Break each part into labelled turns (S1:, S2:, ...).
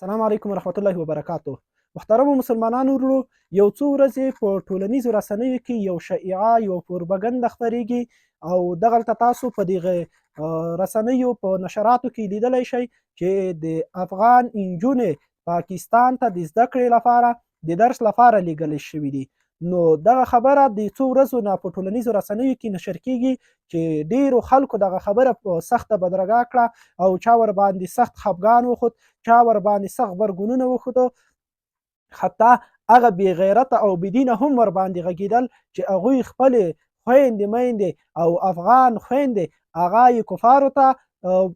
S1: السلام علیکم ورحمت الله وبرکاتو. محترمو مسلمانانو ورونو، یو څو ورځې په ټولنیزو رسنیو کې یو شایعه، یو پروپاګنډه خپرېږي او دغلته تاسو په دغه رسنیو په نشراتو کې لیدلی شئ چې د افغان نجونې پاکستان ته د زده کړې لپاره د درس لپاره لیږلی شوي دي. نو دغه خبره د څو ورځو نه په ټولنیزو رسنیو کې نشر کېږي چې ډېرو خلکو دغه خبره په سخته بدرګه کړه او چا ورباندې سخت خفګان وښود، چا ورباندې سخت غبرګونونه وښودو، حتی هغه بې غیرته او بېدینه هم ورباندې غږېدل چې هغوی خپلې خویندې میندې او افغان خویندې هغه یې کفارو ته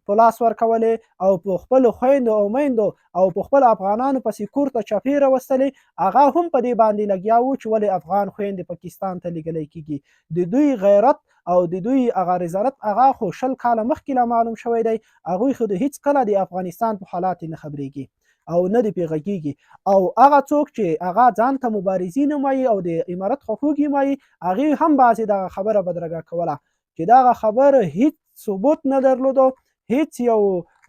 S1: په لاس ورکولې او په خپلو خویندو او میندو او په خپلو افغانانو پسې کور ته چاپې راوستلې. هغه هم په دې باندې لګیا وو چې ولې افغان خویندې پاکستان ته لیږلی کېږي. د دوی غیرت او د دوی هغه رضالت هغه خو 20 کاله مخکې لا معلوم شوی دی. هغوی خو د هېڅکله د افغانستان په حالاتو نه خبرېږي او نه دې پرې غږېږي. او هغه څوک چې هغه ځان ته مبارزین وایي او د امارت خواخوږي وایي، هغې هم بعضې دغه خبره بدرګه کوله چې دغه خبره هېڅ ثبوت نه درلودو، هېڅ یو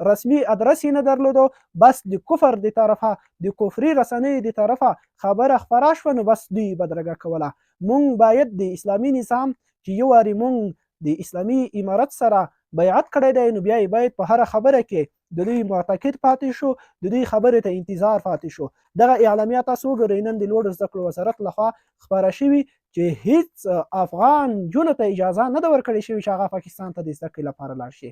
S1: رسمي ادرس یې نه درلودو، بس د کفر د طرفه، د کفري رسنیو د طرفه خبره خپره شوه، نو بس دوی بدرګه کوله. مونږ باید د اسلامي نظام چې یو وارې مونږ د اسلامي امارت سره بیعت کړی دی، نو بیا یې باید په هره خبره کې د دوی معتقد پاتې شو، د دوی خبرې ته انتظار پاتې شو. دغه اعلامیه تاسو وګورئ، نن د لوړو زده کړو وزارت لخوا خپره شوي چې هېڅ افغان نجونو ته اجازه نه ده ورکړې شوې چې هغه پاکستان ته د زده کړې لپاره لاړ شي.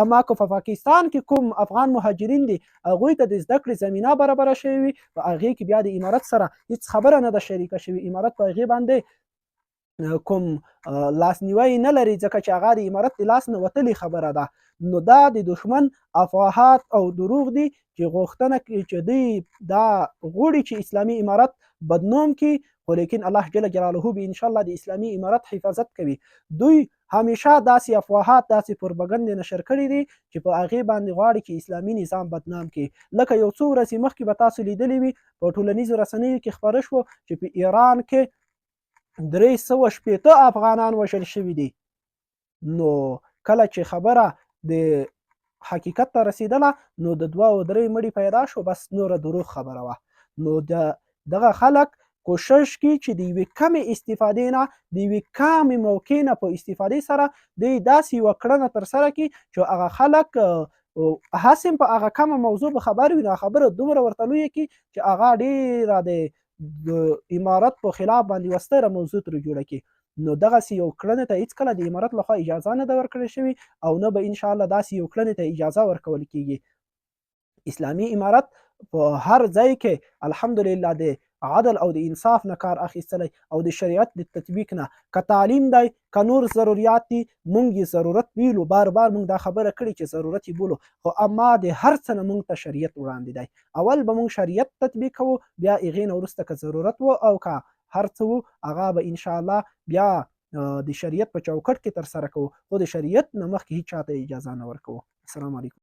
S1: اما که په پاکستان کې کوم افغان مهاجرین دي، هغوی ته د زده کړې زمینه برابره شوې وي، په هغې کې بیا د امارت سره هېڅ خبره نه ده شریکه شوې. امارت په هغې باندې کوم لاسنیوی نه لري، ځکه چې هغه د امارت د لاس نه وتلې خبره ده. نو دا د دښمن افواهات او دروغ دي چې غوښتنه کوي چې دوی دا غواړي چې اسلامي امارت بدنام کړي، خو لیکن الله جل جلاله به انشاءالله د اسلامي امارت حفاظت کوي. دوی همیشه داسې افواهات، داسې پروپاګنډې نشر کړي دي چې په هغې باندې غواړي چې اسلامي نظام بدنام کړي. لکه یو څو ورځې مخکې به تاسو لیدلي وي په ټولنیزو رسنیو کې خپره شوه چې په ایران کې 360 افغانان وژل شوي دي. نو کله چې خبره د حقیقت ته رسېدله، نو د 2 او 3 مړي پیدا شو، بس نوره دروغ خبره وه. نو دغه خلک کوشش کوي چې د یوې کمې استفادې نه، د یوې کمې موقع نه په استفادې سره دوی داسې یوه کړنه ترسره کړي چې هغه خلک هسې هم په هغه کمه موضوع به خبر وي، نو خبره دومره ورته لویه کړي چې هغه ډېره د امارت په خلاف باندې یوه ستره موضوع ترې جوړه کړي. نو دغسې یو کړنې ته هېڅکله د امارت لخوا اجازه نه ده ورکړل شوې او نه به انشاءالله داسې یو کړنې ته اجازه ورکول کېږي. اسلامي امارت په هر ځای کې الحمدلله د عدل او د انصاف نه کار اخیستلی او د شریعت د تطبیق نه. که تعلیم دی، که نور ضروریات دي، مونږ یې ضرورت ویلو، بار بار مونږ دا خبره کړې چې ضرورت یې بولو، خو اما د هر څه نه مونږ ته شریعت وړاندې دی. اول به مونږ شریعت تطبیق کوو، بیا هغې نه وروسته که ضرورت و او که هر څه و، هغه به انشاءالله بیا د شریعت په چوکټ کې ترسره کوو، خو د شریعت نه مخکې هېچا ته اجازه نه ورکوو. السلام علیکم.